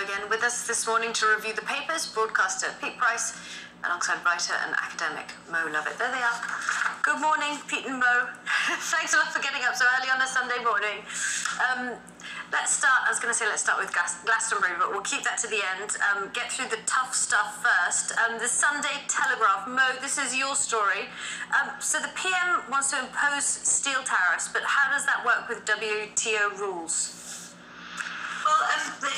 again with us this morning to review the papers. Broadcaster Pete Price, alongside writer and academic Mo Lovett. There they are. Good morning, Pete and Mo. Thanks a lot for getting up so early on a Sunday morning. Let's start with Glastonbury, but we'll keep that to the end. Get through the tough stuff first. The Sunday Telegraph. Mo, this is your story. So the PM wants to impose steel tariffs, but how does that work with WTO rules? Well,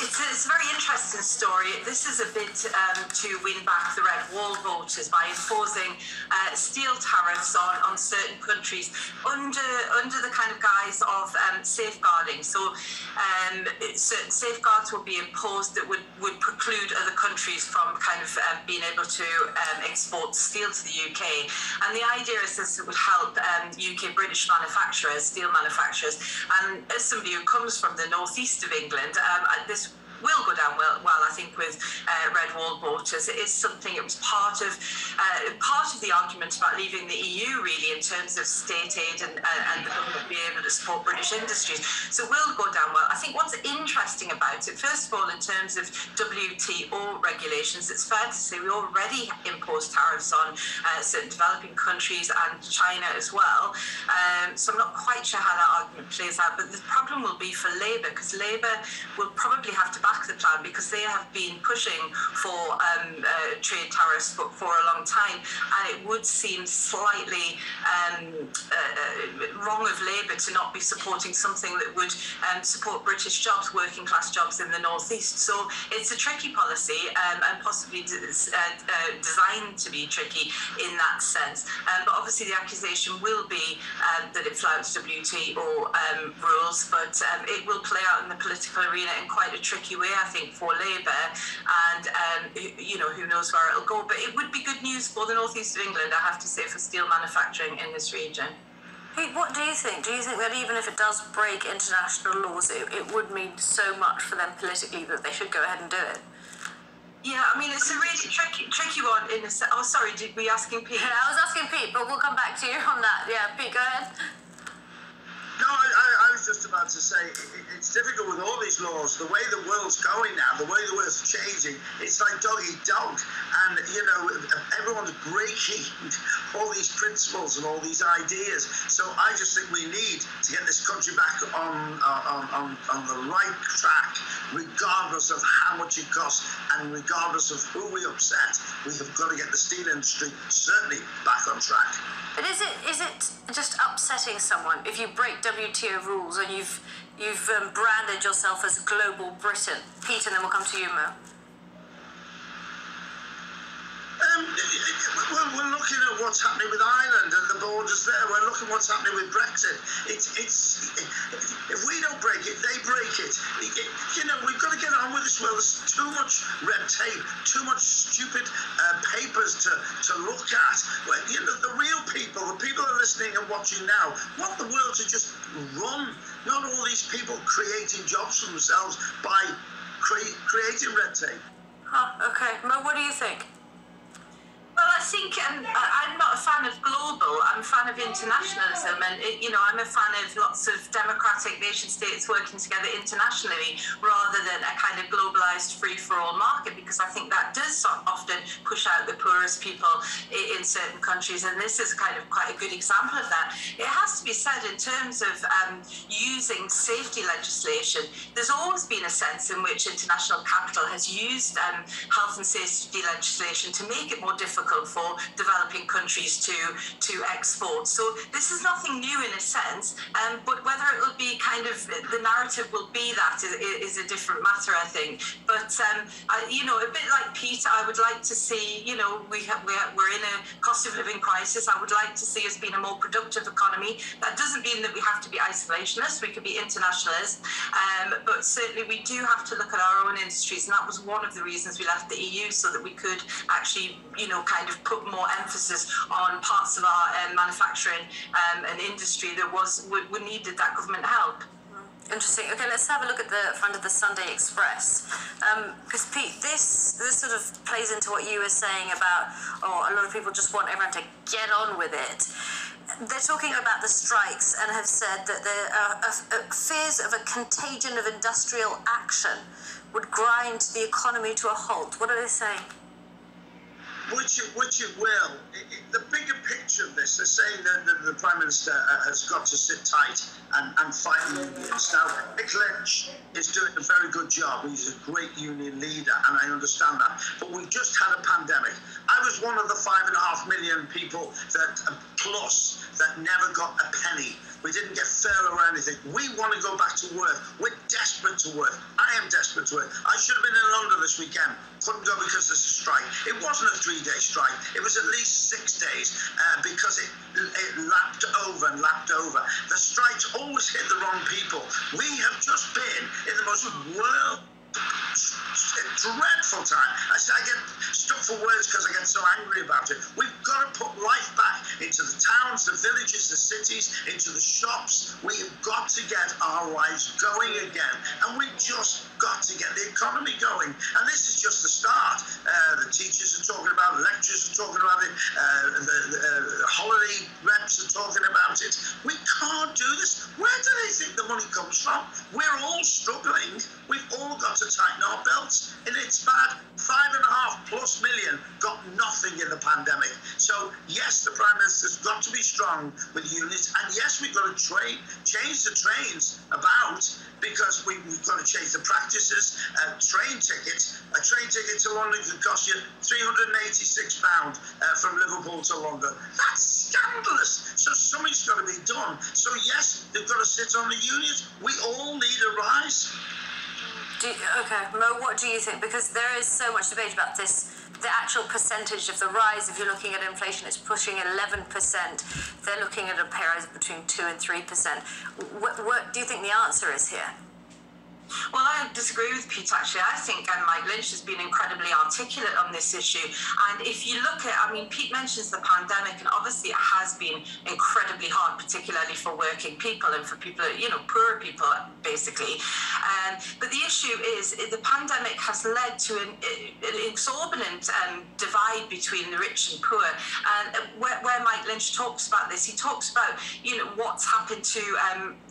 it's a very interesting story. This is a bid to win back the Red Wall voters by imposing steel tariffs on certain countries under the kind of guise of safeguarding. So certain safeguards will be imposed that would preclude other countries from kind of being able to export steel to the UK. And the idea is this would help UK British manufacturers, steel manufacturers. And as somebody who comes from the northeast of England, this will go down well, I think, with Red Wall voters. It is something, it was part of the argument about leaving the EU, really, in terms of state aid and the government being able to support British industries. So it will go down well. I think what's interesting about it, first of all, in terms of WTO regulations, it's fair to say we already impose tariffs on certain developing countries and China as well. So I'm not quite sure how that argument plays out, but the problem will be for Labour, because Labour will probably have to back the plan, because they have been pushing for trade tariffs for a long time, and it would seem slightly wrong of Labour to not be supporting something that would support British jobs, working class jobs in the northeast. So it's a tricky policy, and possibly designed to be tricky in that sense. But obviously the accusation will be that it flouts WTO rules, but it will play out in the political arena in quite a tricky way, I think, for Labour, and who knows where it'll go. But it would be good news for the northeast of England, I have to say, for steel manufacturing in this region. Pete, what do you think? Do you think that even if it does break international laws, it would mean so much for them politically that they should go ahead and do it? Yeah, I mean, it's a really tricky one. Oh, sorry, were you asking Pete? Yeah, I was asking Pete, but we'll come back to you on that. Yeah, Pete, go ahead. No, I was just about to say, it's difficult with all these laws. The way the world's going now, the way the world's changing, it's like dog eat dog. And, everyone's breaking all these principles and all these ideas. So I just think we need to get this country back on the right track, regardless of how much it costs and regardless of who we upset. We have got to get the steel industry certainly back on track. But is it just upsetting someone if you break WTO rules and you've branded yourself as Global Britain? Pete, and then we'll come to you, Mo. We're looking at what's happening with Ireland and the borders there. We're looking at what's happening with Brexit. It's if we don't break it, they break it. We've got to get on with this world. There's too much red tape, too much stupid papers to look at. Well, the real people, the people that are listening and watching now, want the world to just run. Not all these people creating jobs for themselves by creating red tape. Okay. Mo, what do you think? Well, I think I'm not a fan of global. I'm a fan of internationalism, and I'm a fan of lots of democratic nation states working together internationally rather than a kind of globalized free-for-all market, because I think that does often push out the poorest people in certain countries, and this is kind of quite a good example of that. It has to be said, in terms of using safety legislation, there's always been a sense in which international capital has used health and safety legislation to make it more difficult for developing countries to export. So this is nothing new in a sense, but whether it will be kind of, the narrative will be that is a different matter, I think. But a bit like Pete, I would like to see, we're in a cost of living crisis. I would like to see us being a more productive economy. That doesn't mean that we have to be isolationist. We could be internationalist, but certainly we do have to look at our own industries, and that was one of the reasons we left the EU, so that we could actually, kind of put more emphasis on parts of our manufacturing and industry that would needed that government help. Interesting. Okay, let's have a look at the front of the Sunday Express. Because Pete, this sort of plays into what you were saying about, a lot of people just want everyone to get on with it. They're talking about the strikes and have said that there are fears of a contagion of industrial action. would grind the economy to a halt. What are they saying? Which it will. The bigger picture of this, they're saying that the Prime Minister has got to sit tight and fight the unions. Now, Mick Lynch is doing a very good job. He's a great union leader, and I understand that. But we've just had a pandemic. I was one of the 5.5 million people that never got a penny. We didn't get furlough or anything. We want to go back to work. We're desperate to work. I am desperate to work. I should have been in London this weekend. Couldn't go because there's a strike. It wasn't a 3-day strike. It was at least 6 days because it lapped over and lapped over. The strikes always hit the wrong people. We have just been in the most dreadful time. I get stuck for words because I get so angry about it. We've got to put life back into the towns, the villages, the cities, into the shops. We've got to get our lives going again, and we've just got to get the economy going. And this is just the start. The teachers are talking about it, lecturers are talking about it, the holiday reps are talking about it. We can't do this. Where do they think the money comes from? We're all struggling. We've all got to tighten our belts, and it's bad. 5.5+ million got nothing in the pandemic. So yes, the Prime Minister's got to be strong with unions, and yes, we've got to change the trains about, because we've got to change the practices. A train ticket to London could cost you £386 from Liverpool to London. That's scandalous. So something's got to be done. So yes, they've got to sit on the unions. We all need a rise. Okay, Mo, what do you think? Because there is so much debate about this. The actual percentage of the rise, if you're looking at inflation, it's pushing 11%. They're looking at a pay rise between 2 and 3%. What do you think the answer is here? Well, I disagree with Pete, actually. I think Mike Lynch has been incredibly articulate on this issue. And if you look at, Pete mentions the pandemic, and obviously it has been incredibly hard, particularly for working people and for people, poorer people, basically. But the issue is the pandemic has led to an exorbitant divide between the rich and poor. And where Mike Lynch talks about this, he talks about, what's happened to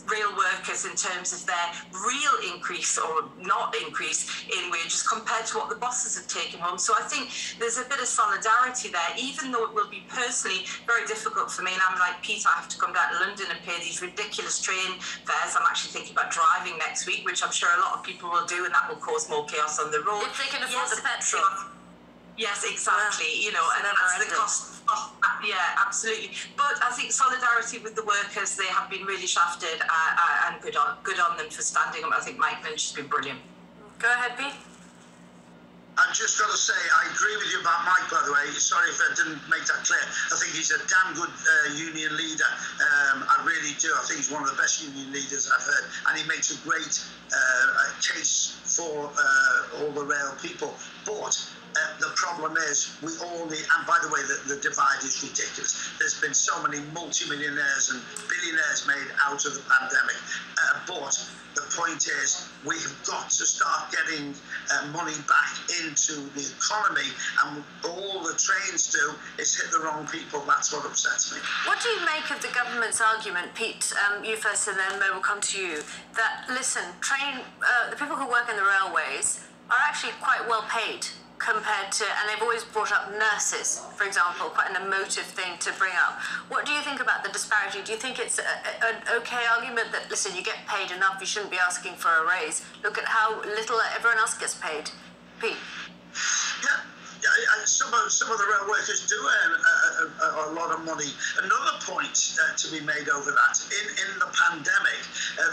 real workers in terms of their real increase or not increase in wages compared to what the bosses have taken home. So I think there's a bit of solidarity there, even though it will be personally very difficult for me. And I'm like, Pete, I have to come down to London and pay these ridiculous train fares. I'm actually thinking about driving next week, which I'm sure a lot of people will do, and that will cause more chaos on the road. If they can afford the petrol. Yes, exactly. And that's the cost. Yeah, absolutely. But I think solidarity with the workers, they have been really shafted, and good on them for standing up. I think Mike Lynch has been brilliant. Go ahead, Pete. I've just got to say, I agree with you about Mike, by the way. Sorry if I didn't make that clear. I think he's a damn good union leader. I really do. I think he's one of the best union leaders I've heard. And he makes a great case for all the rail people. But the problem is, we all need, and by the way, the divide is ridiculous. There's been so many multimillionaires and billionaires made out of the pandemic. But the point is, we've got to start getting money back into the economy, and all the trains do is hit the wrong people. That's what upsets me. What do you make of the government's argument, Pete, you first and then Mo will come to you, that, listen, the people who work in the railways are actually quite well paid compared to, and they've always brought up nurses, for example, quite an emotive thing to bring up. What do you think about the disparity? Do you think it's an okay argument that, listen, you get paid enough, you shouldn't be asking for a raise? Look at how little everyone else gets paid. Pete? Yeah, some of the rail workers do earn a lot of money. Another point to be made over that, in the pandemic,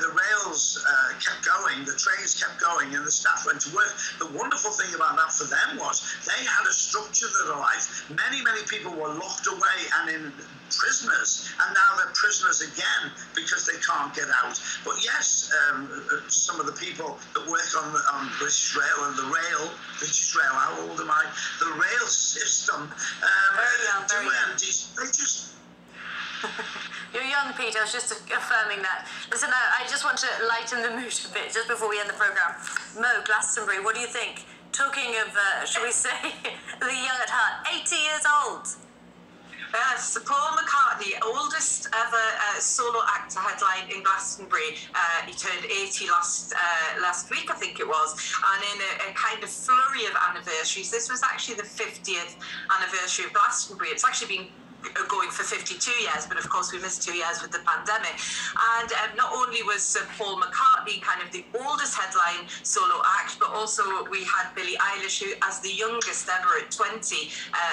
the rails kept going, the trains kept going, and the staff went to work. The wonderful thing about that for them was they had a structure to their life. Many people were locked away and in prisoners, and now they're prisoners again because they can't get out. But yes, some of the people that work on British Rail and British Rail, how old am I? The rail system, very young. They just... You're young, Pete. I was just affirming that. Listen, I just want to lighten the mood a bit just before we end the programme. Mo, Glastonbury, what do you think? Talking of, shall we say, the young at heart, 80 years old. Yes, Paul McCartney, oldest ever solo actor headline in Glastonbury. He turned 80 last week, I think it was, and in a kind of flurry of anniversaries. This was actually the 50th anniversary of Glastonbury. It's actually been going for 52 years, but of course we missed 2 years with the pandemic. And not only was Sir Paul McCartney kind of the oldest headline solo act, but also we had Billie Eilish, who as the youngest ever at 20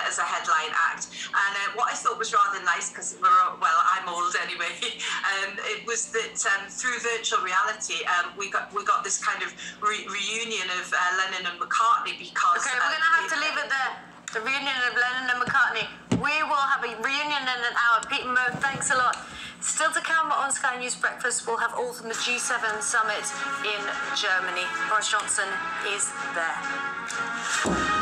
as a headline act. And what I thought was rather nice, because I'm old anyway, it was that through virtual reality we got this kind of reunion of Lennon and McCartney, because okay, we're gonna have to leave it there. The reunion of Lennon and McCartney. We will have a reunion in an hour. Pete and Mo, thanks a lot. Still to come on Sky News Breakfast, we'll have all from the G7 summit in Germany. Boris Johnson is there.